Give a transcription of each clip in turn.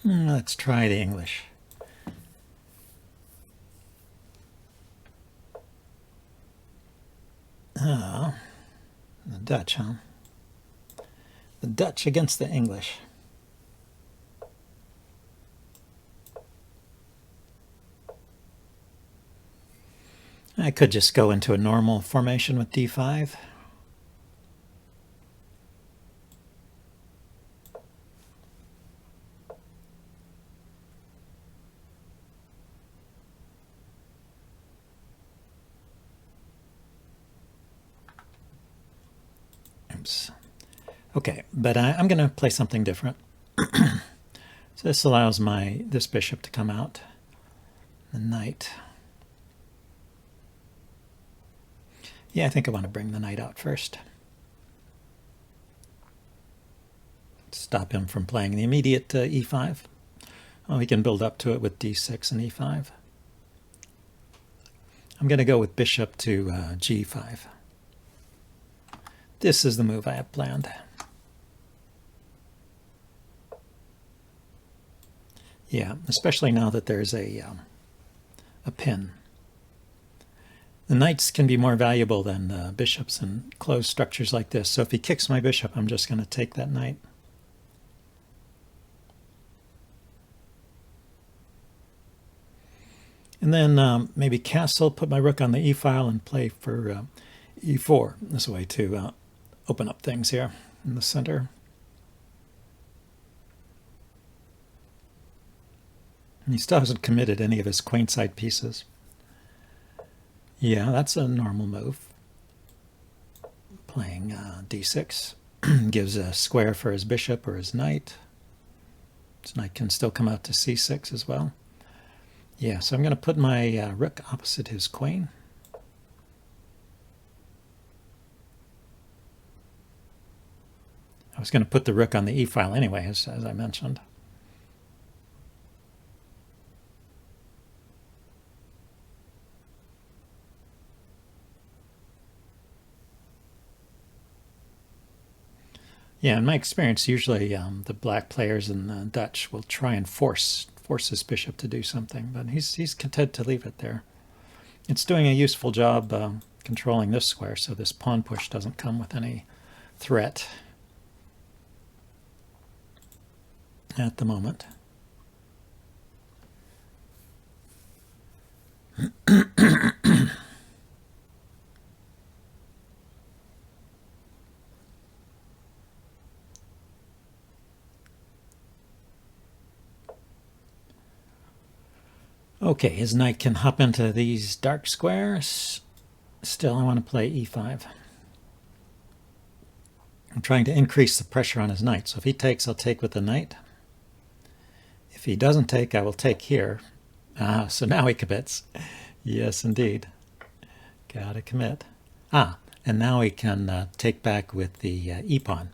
Let's try the English. Oh, the Dutch, huh? The Dutch against the English. I could just go into a normal formation with d5. Oops. Okay, but I'm going to play something different. So this allows this bishop to come out, the knight. Yeah, I think I want to bring the knight out first. Stop him from playing the immediate e5. Oh, he can build up to it with d6 and e5. I'm going to go with bishop to g5. This is the move I have planned. Yeah, especially now that there's a pin. The knights can be more valuable than bishops in closed structures like this. So if he kicks my bishop, I'm just going to take that knight. And then maybe castle, put my rook on the e-file and play for e4. This way to open up things here in the center. And he still hasn't committed any of his queenside pieces. Yeah, that's a normal move. Playing d6 gives a square for his bishop or his knight. His knight can still come out to c6 as well. Yeah, so I'm going to put my rook opposite his queen. I was going to put the rook on the e-file anyway, as I mentioned. Yeah, in my experience, usually the black players in the Dutch will try and force his bishop to do something, but he's content to leave it there. It's doing a useful job controlling this square, so this pawn push doesn't come with any threat at the moment. Okay, his knight can hop into these dark squares. Still, I want to play e5. I'm trying to increase the pressure on his knight. So if he takes, I'll take with the knight. If he doesn't take, I will take here. So now he commits. Yes, indeed. Gotta commit. And now he can take back with the e-pawn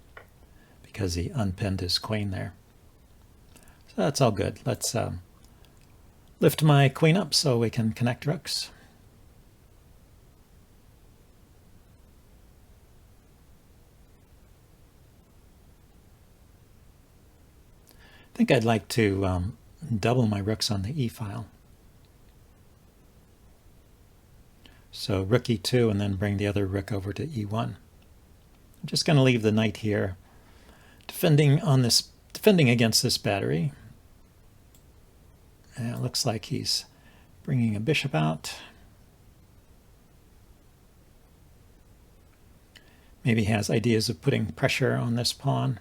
because he unpinned his queen there. So that's all good. Let's lift my queen up so we can connect rooks. I think I'd like to double my rooks on the e-file. So rook e2 and then bring the other rook over to e1. I'm just going to leave the knight here, defending against this battery. And it looks like he's bringing a bishop out. Maybe he has ideas of putting pressure on this pawn.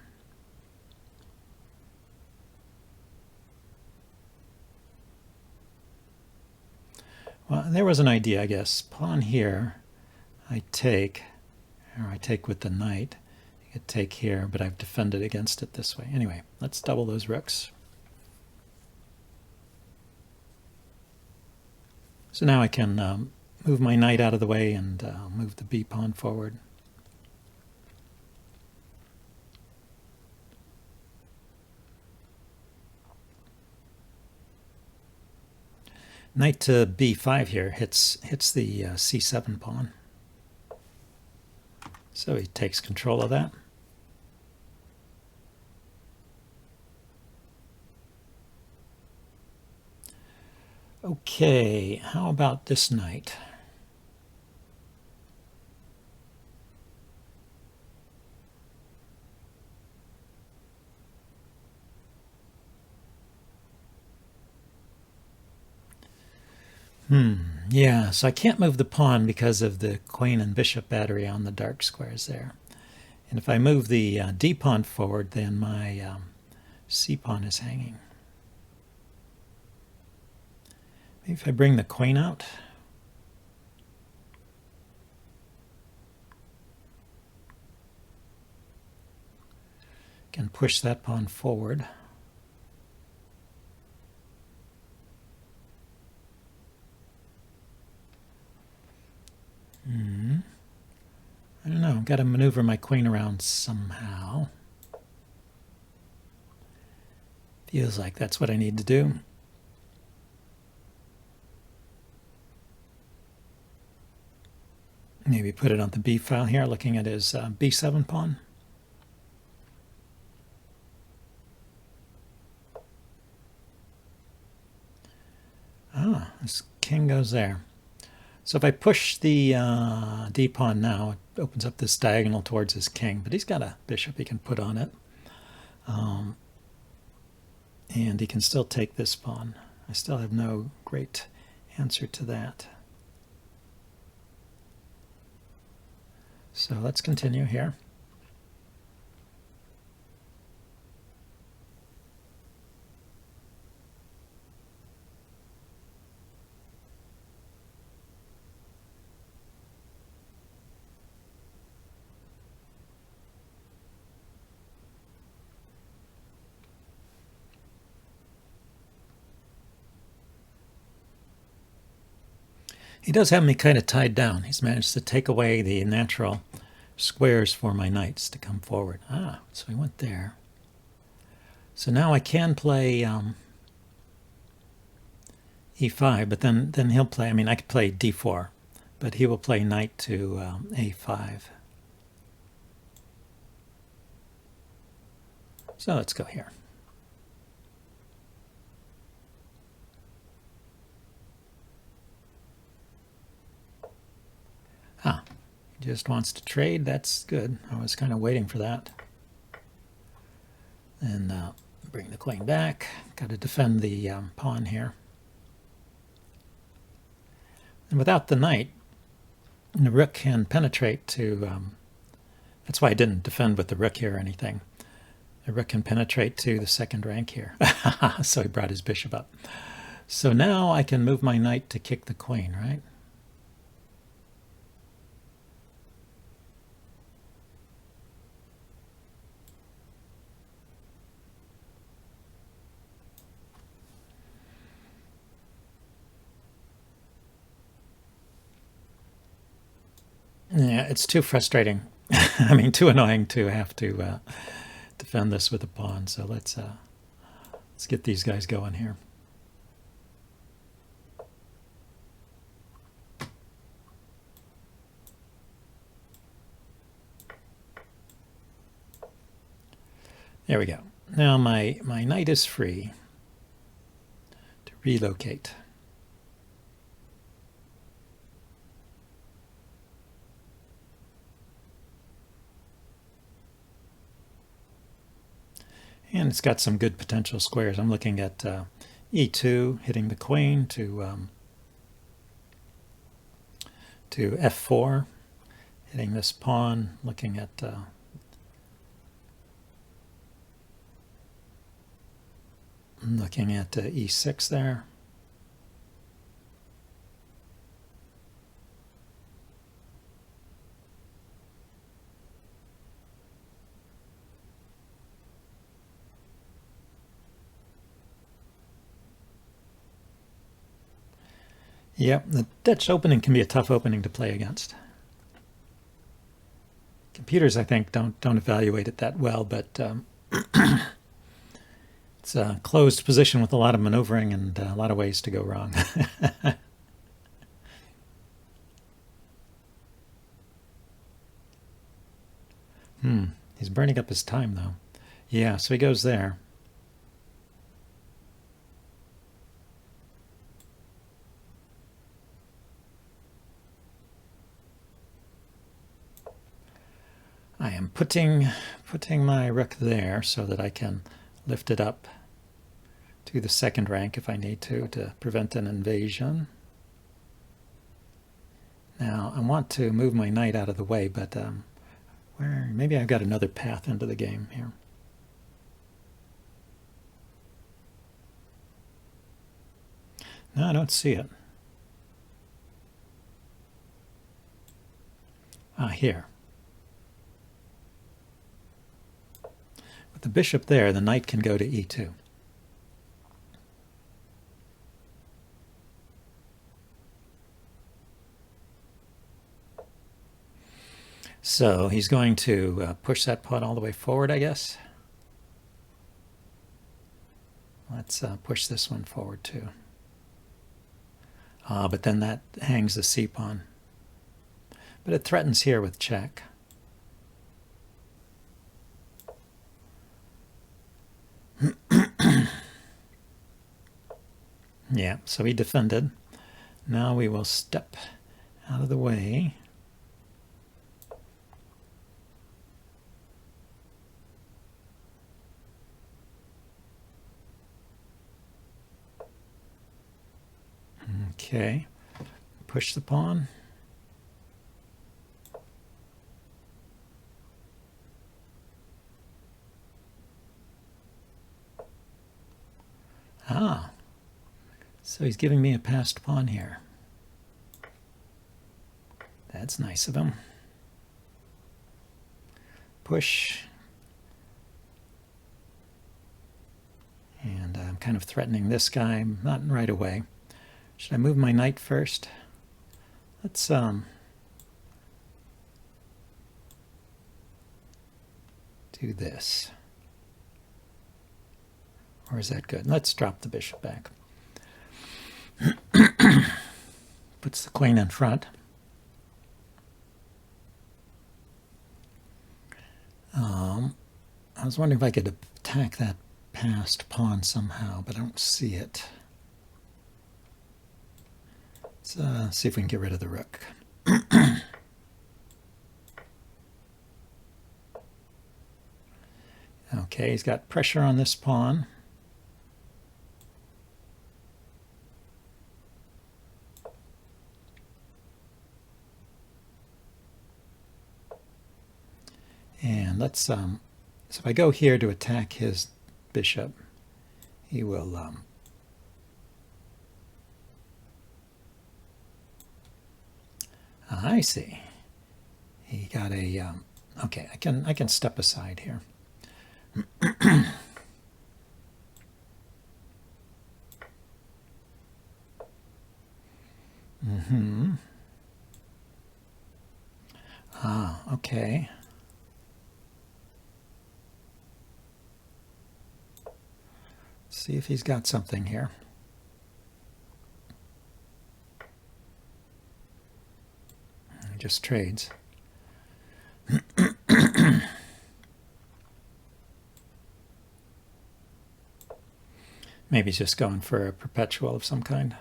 Well, there was an idea, I guess. Pawn here, I take with the knight. I could take here, but I've defended against it this way. Anyway, let's double those rooks. So now I can move my knight out of the way and move the b pawn forward. Knight to b5 here hits the c7 pawn. So he takes control of that. Okay, how about this knight? Yeah, so I can't move the pawn because of the queen and bishop battery on the dark squares there. And if I move the d pawn forward, then my c pawn is hanging. Maybe if I bring the queen out. Can push that pawn forward. I don't know, I've got to maneuver my queen around somehow. Feels like that's what I need to do. Maybe put it on the b file here, looking at his b7 pawn. Ah, this king goes there. So if I push the d pawn now, it opens up this diagonal towards his king, but he's got a bishop he can put on it. And he can still take this pawn. I still have no great answer to that. So let's continue here. He does have me kind of tied down. He's managed to take away the natural squares for my knights to come forward. Ah, so he went there. So now I can play e5, but then he'll play, I mean, I could play d4, but he will play knight to a5. So let's go here. Ah, he just wants to trade. That's good. I was kind of waiting for that. And bring the queen back. Got to defend the pawn here. And without the knight, the rook can penetrate to... that's why I didn't defend with the rook here or anything. The rook can penetrate to the second rank here. So he brought his bishop up. So now I can move my knight to kick the queen, right? Yeah, it's too frustrating. I mean, too annoying to have to defend this with a pawn. So let's get these guys going here. There we go. Now my knight is free to relocate. And it's got some good potential squares. I'm looking at e2, hitting the queen to f4, hitting this pawn, looking at e6 there. Yep, the Dutch opening can be a tough opening to play against. Computers, I think, don't evaluate it that well, but it's a closed position with a lot of maneuvering and a lot of ways to go wrong. He's burning up his time, though. Yeah, so he goes there. I am putting my rook there so that I can lift it up to the second rank if I need to prevent an invasion. Now I want to move my knight out of the way, but maybe I've got another path into the game here. No, I don't see it. Ah, here. With the bishop there, the knight can go to e2. So he's going to push that pawn all the way forward, I guess. Let's push this one forward too. But then that hangs the c pawn. But it threatens here with check. Yeah, so he defended. Now we will step out of the way. Okay, push the pawn. Ah, so he's giving me a passed pawn here. That's nice of him. Push. And I'm kind of threatening this guy, not right away. Should I move my knight first? Let's do this. Or is that good? Let's drop the bishop back. Puts the queen in front. I was wondering if I could attack that passed pawn somehow, but I don't see it. Let's see if we can get rid of the rook. Okay, he's got pressure on this pawn. And let's, so if I go here to attack his bishop, he will, I see. He got a, okay, I can step aside here. Ah, okay. See if he's got something here. He just trades. Maybe he's just going for a perpetual of some kind.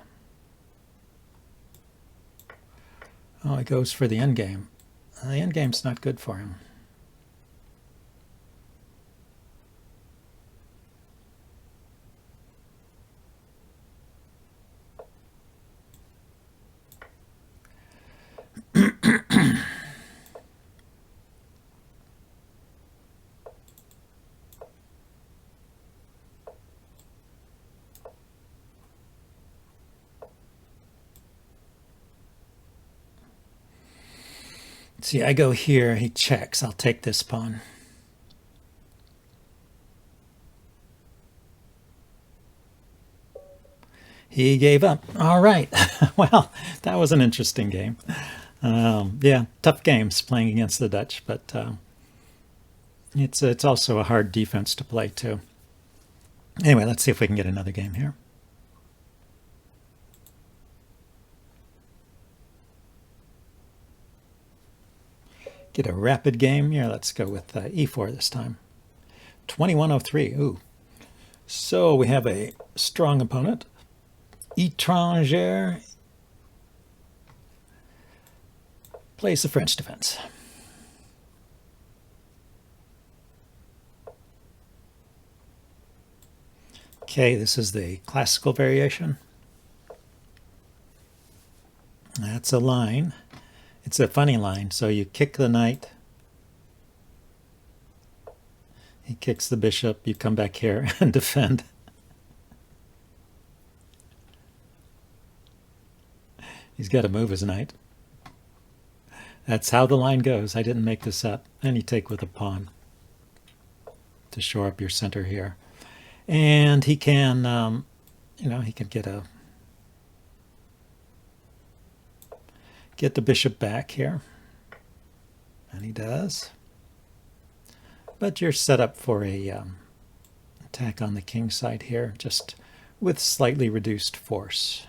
Oh, he goes for the endgame. The endgame's not good for him. See, I go here, he checks. I'll take this pawn. He gave up. All right. Well, that was an interesting game. Yeah, tough games playing against the Dutch, but it's also a hard defense to play too. Anyway, let's see if we can get another game here. Get a rapid game here. Let's go with e4 this time. 2103. Ooh. So we have a strong opponent. Étranger plays the French defense. Okay, this is the classical variation. That's a line. It's a funny line. So you kick the knight. He kicks the bishop. You come back here and defend. He's got to move his knight. That's how the line goes. I didn't make this up. And you take with a pawn to shore up your center here. And he can, he can get the bishop back here. And he does. But you're set up for a attack on the king side here, just with slightly reduced force.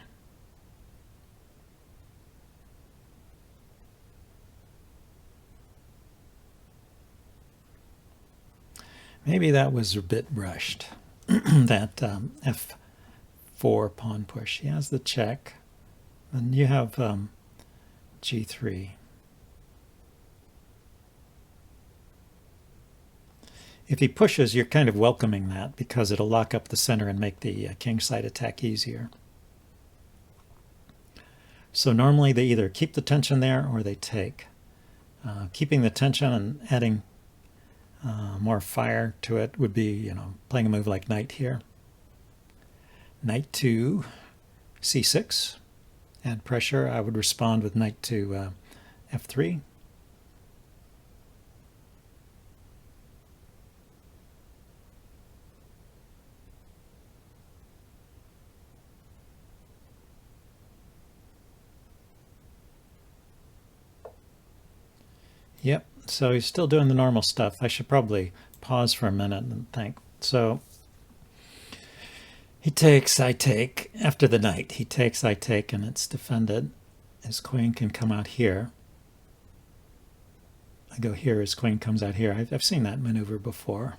Maybe that was a bit rushed, that F4 pawn push. He has the check, and you have G3. If he pushes, you're kind of welcoming that because it'll lock up the center and make the king side attack easier. So normally they either keep the tension there or they take. Keeping the tension and adding more fire to it would be, playing a move like knight here. Knight to C6. Add pressure. I would respond with knight to F3. Yep, so he's still doing the normal stuff. I should probably pause for a minute and think. So he takes, I take. After the knight, he takes, I take, and it's defended. His queen can come out here. I go here, his queen comes out here. I've seen that maneuver before.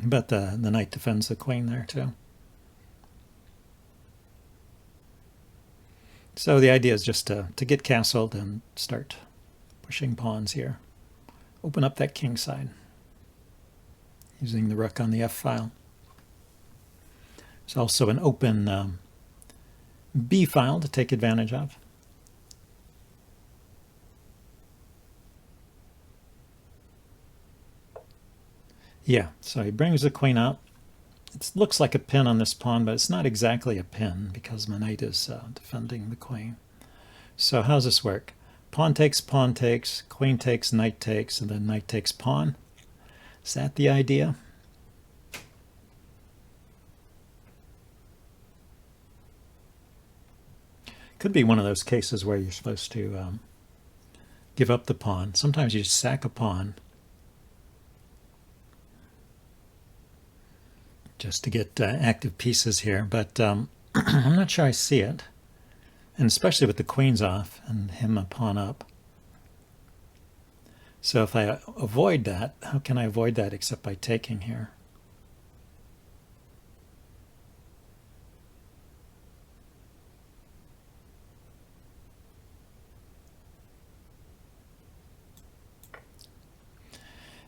But the knight defends the queen there too. So the idea is just to get castled and start pushing pawns here. Open up that king side using the rook on the F file. There's also an open B file to take advantage of. Yeah, so he brings the queen out. It looks like a pin on this pawn, but it's not exactly a pin because my knight is defending the queen. So how does this work? Pawn takes, queen takes, knight takes, and then knight takes pawn. Is that the idea? Could be one of those cases where you're supposed to give up the pawn. Sometimes you just sack a pawn just to get active pieces here, but I'm not sure I see it. And especially with the queens off and him a pawn up. So if I avoid that, how can I avoid that except by taking here?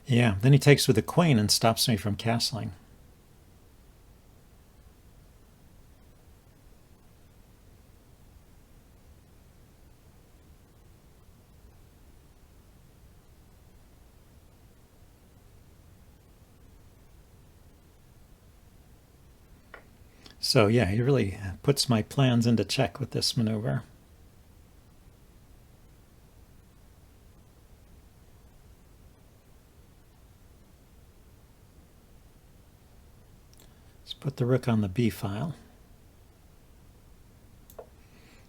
Yeah, then he takes with the queen and stops me from castling. So yeah, he really puts my plans into check with this maneuver. Let's put the rook on the B file.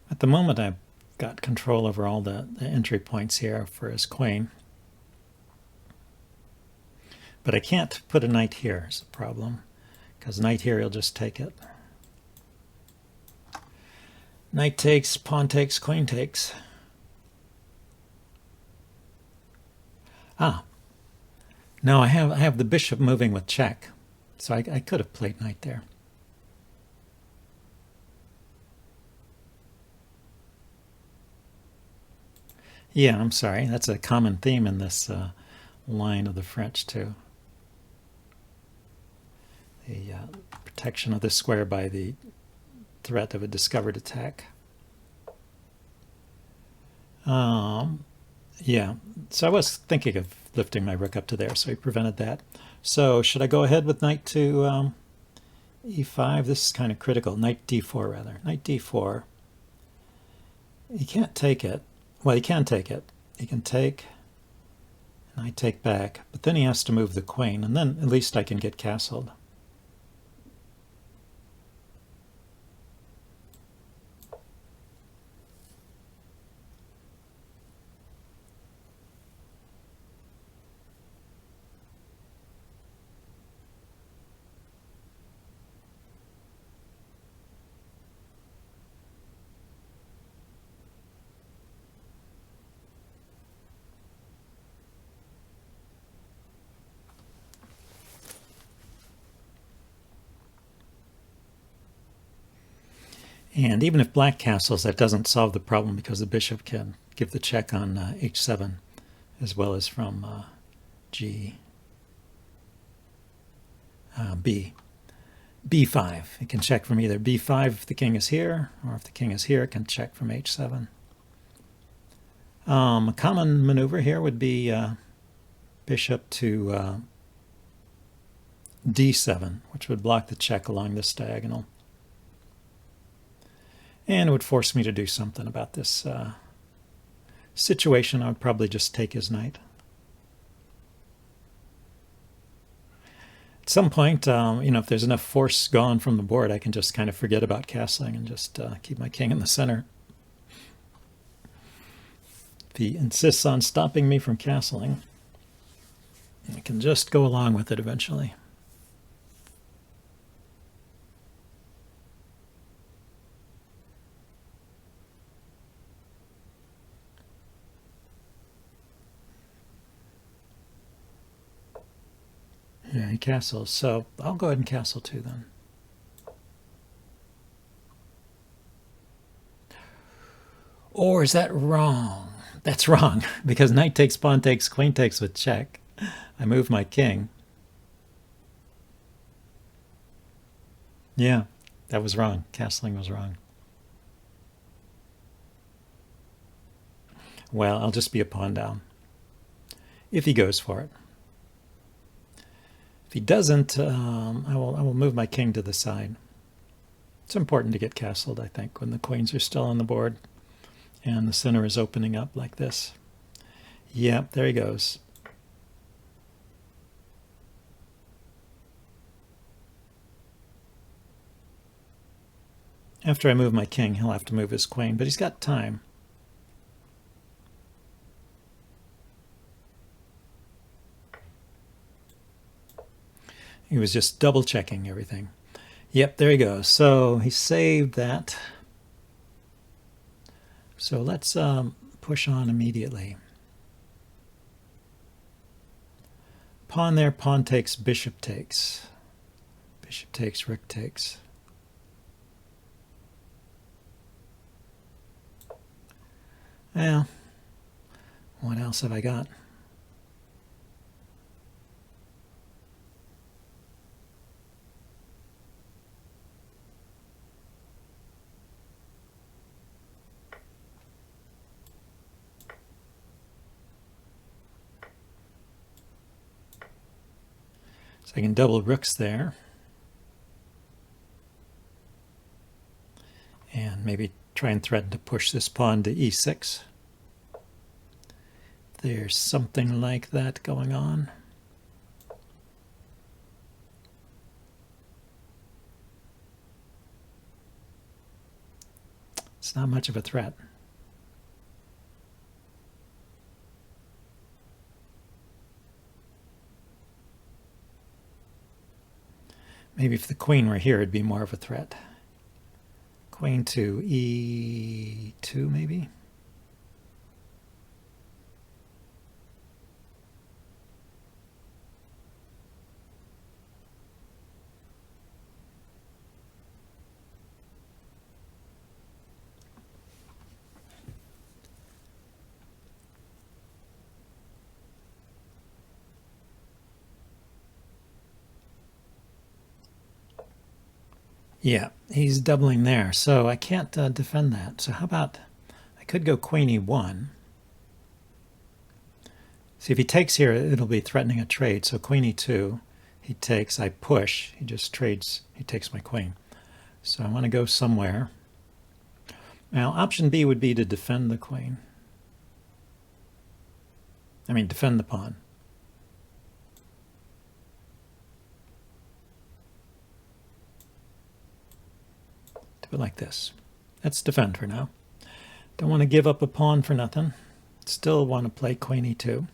At the moment I've got control over all the entry points here for his queen. But I can't put a knight here is the problem, because knight here he'll just take it. Knight takes, pawn takes, queen takes. Ah, no, I have the bishop moving with check, so I could have played knight there. Yeah, I'm sorry. That's a common theme in this line of the French, too. The protection of the square by the threat of a discovered attack. Yeah, so I was thinking of lifting my rook up to there, so he prevented that. So should I go ahead with knight to e5? This is kind of critical. Knight d4, rather. Knight d4. He can't take it. Well, he can take it. He can take, and I take back, but then he has to move the queen, and then at least I can get castled. And even if black castles, that doesn't solve the problem because the bishop can give the check on h7 as well as from g, b. b5. It can check from either b5 if the king is here, or if the king is here, it can check from h7. A common maneuver here would be bishop to d7, which would block the check along this diagonal. And it would force me to do something about this situation. I would probably just take his knight. At some point, if there's enough force gone from the board, I can just kind of forget about castling and just keep my king in the center. If he insists on stopping me from castling, I can just go along with it eventually. Yeah, he castles, so I'll go ahead and castle too then. Or is that wrong? That's wrong, because knight takes, pawn takes, queen takes with check. I move my king. Yeah, that was wrong. Castling was wrong. Well, I'll just be a pawn down, if he goes for it. If he doesn't, I will move my king to the side. It's important to get castled, I think, when the queens are still on the board and the center is opening up like this. Yep, there he goes. After I move my king, he'll have to move his queen, but he's got time. He was just double checking everything. Yep, there he goes. So he saved that. So let's push on immediately. Pawn there, pawn takes, bishop takes. Bishop takes, rook takes. Well, what else have I got? So I can double rooks there. And maybe try and threaten to push this pawn to e6. There's something like that going on. It's not much of a threat. Maybe if the queen were here, it'd be more of a threat. Queen to e2, maybe? Yeah, he's doubling there, so I can't defend that. So how about I could go queen e1. See, if he takes here, it'll be threatening a trade. So queen e2, he takes, I push, he just trades, he takes my queen. So I want to go somewhere. Now, option B would be to defend the queen. I mean, defend the pawn. Do it like this. Let's defend for now. Don't want to give up a pawn for nothing. Still want to play queen e2.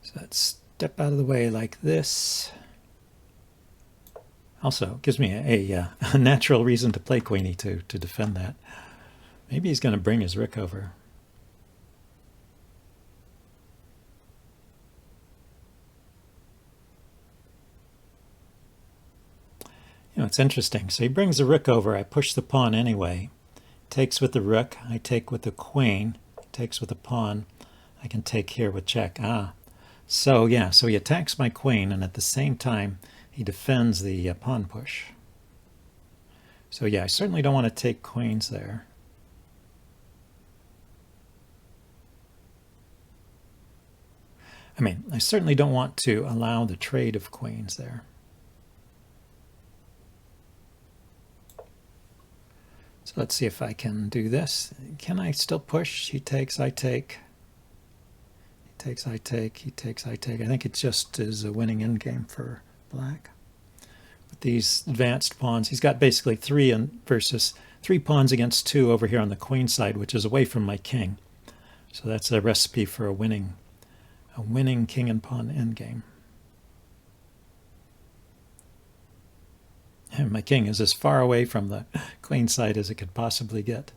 So let's step out of the way like this. Also, gives me a natural reason to play queen e2 to defend that. Maybe he's going to bring his rook over. You know, it's interesting. So he brings the rook over. I push the pawn anyway. Takes with the rook. I take with the queen. Takes with the pawn. I can take here with check. So yeah, so he attacks my queen, and at the same time, he defends the pawn push. So yeah, I certainly don't want to take queens there. I mean, I certainly don't want to allow the trade of queens there. So let's see if I can do this. Can I still push? He takes, I take. He takes, I take. He takes, I take. I think it just is a winning endgame for black. With these advanced pawns, he's got basically three pawns against two over here on the queen side, which is away from my king. So that's a recipe for a winning king and pawn endgame. And my king is as far away from the queen side as it could possibly get.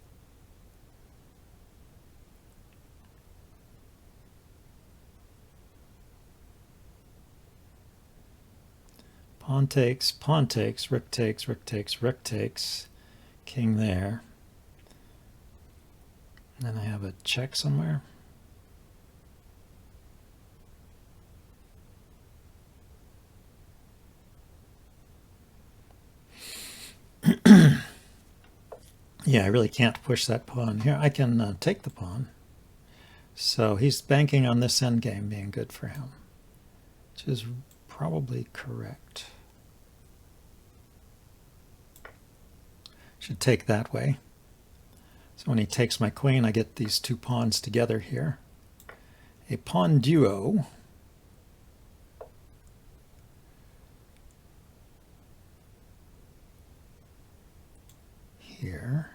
Pawn takes, rook takes, rook takes, rook takes, king there. And then I have a check somewhere. Yeah, I really can't push that pawn here. I can take the pawn. So he's banking on this endgame being good for him, which is probably correct. Should take that way. So when he takes my queen, I get these two pawns together here. A pawn duo. Here.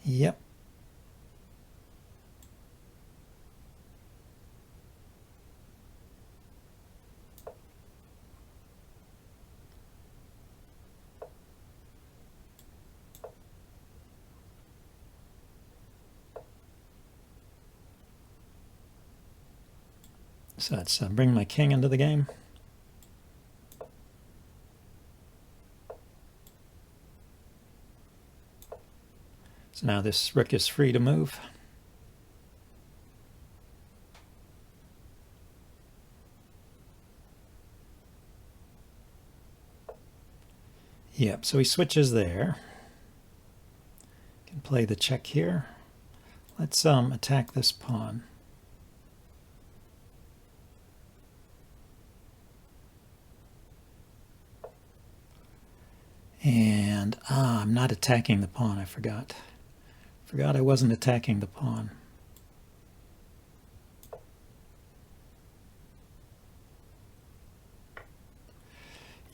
Yep. So let's bring my king into the game. So now this rook is free to move. Yep, so he switches there. Can play the check here. Let's attack this pawn. And I'm not attacking the pawn, I forgot. Forgot I wasn't attacking the pawn.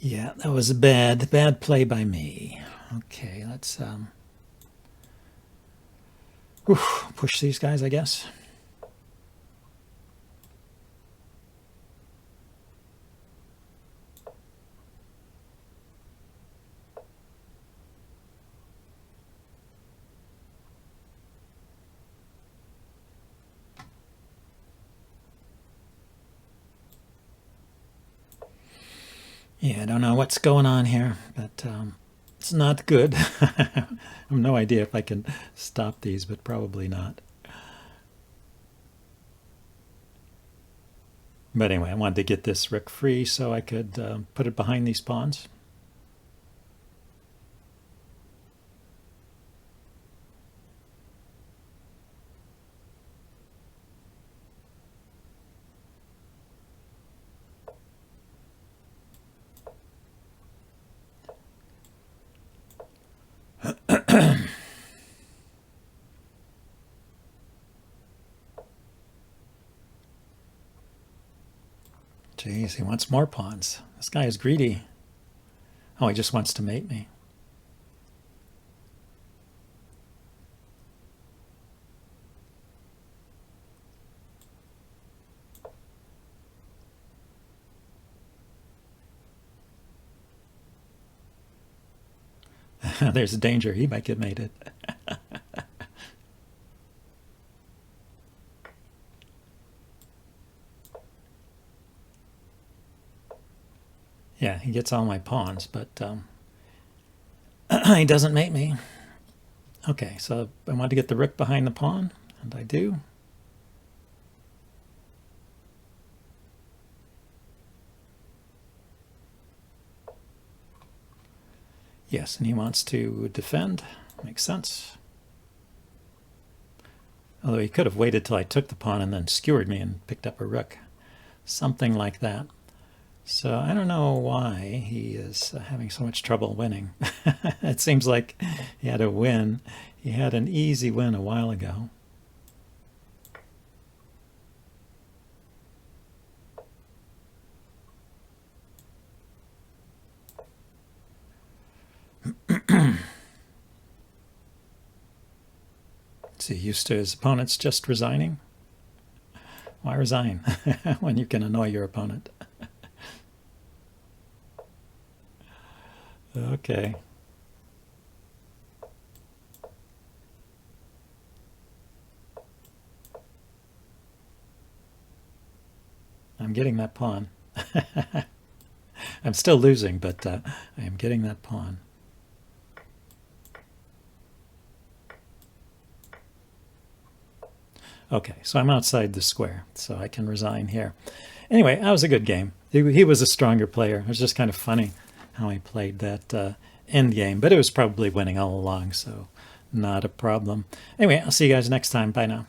Yeah, that was a bad play by me. Okay, let's push these guys, I guess. Yeah, I don't know what's going on here, but it's not good. I have no idea if I can stop these, but probably not. But anyway, I wanted to get this rook free so I could put it behind these pawns. Jeez, he wants more pawns. This guy is greedy. Oh, he just wants to mate me. There's a danger. He might get mated. Yeah, he gets all my pawns, but he doesn't mate me. Okay, so I want to get the rook behind the pawn, and I do. Yes, and he wants to defend. Makes sense. Although he could have waited till I took the pawn and then skewered me and picked up a rook. Something like that. So I don't know why he is having so much trouble winning. It seems like he had a win. He had an easy win a while ago. Is he used to his opponents just resigning? Why resign when you can annoy your opponent? Okay. I'm getting that pawn. I'm still losing, but I am getting that pawn. Okay, so I'm outside the square, so I can resign here. Anyway, that was a good game. He was a stronger player. It was just kind of funny how he played that end game, but it was probably winning all along, so not a problem. Anyway, I'll see you guys next time. Bye now.